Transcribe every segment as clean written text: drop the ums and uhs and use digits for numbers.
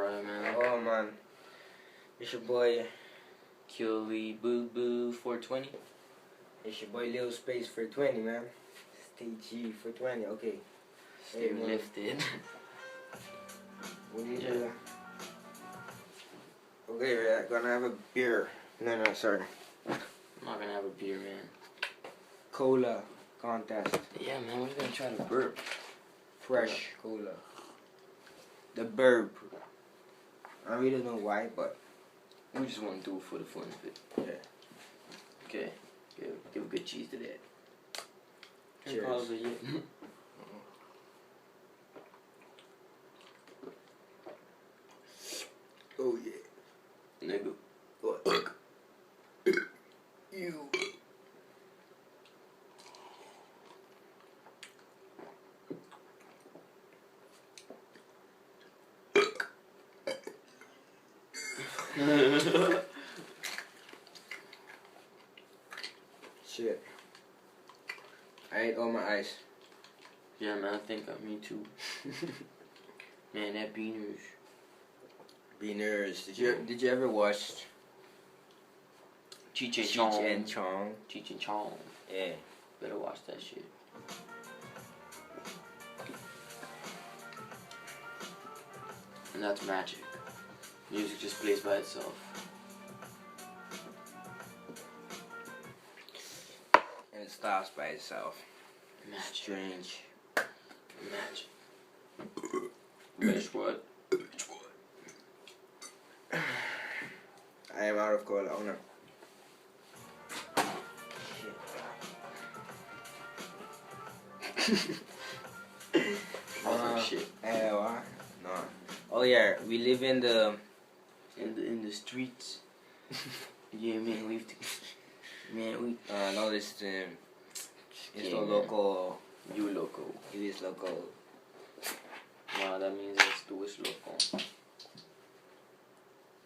alright, man. Oh, man. It's your boy. Kylian Boo Boo 420. It's your boy Lil Space 420, man. Stay G 420, okay. Stay man. lifted. We need to... Okay, we're gonna have a beer. No, sorry. I'm not gonna have a beer, man. Cola contest. Yeah, man, we're gonna try to burp. Fresh cola. The Burp. I really don't know why, but we just want to do it for the fun of it. Yeah. Okay. Give a good cheese to that. Cheers. Oh yeah. Nigga. What? You. Shit. I ate all my ice. Yeah, man, I think me too. Man, that beaners. Beaners. Did you ever watch Cheech and Chong? Cheech and Chong. Yeah. Better watch that shit. And that's magic. Music just plays by itself. And it stops by itself. Magic. Strange. Magic. Bitch, what? I am out of cola. Oh no. Shit. What? No. Oh yeah, we live in the streets. Yeah, man, we no, this is it's the local. You local. It is local. Nah, that means it's tu es local.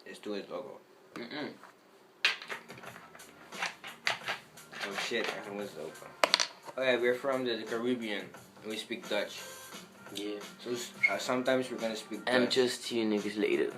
It's to its local. Mm-mm. Oh shit, everyone's local. Oh yeah, we're from the Caribbean. We speak Dutch. Yeah. So sometimes we're gonna speak Dutch. I'm just see you niggas later.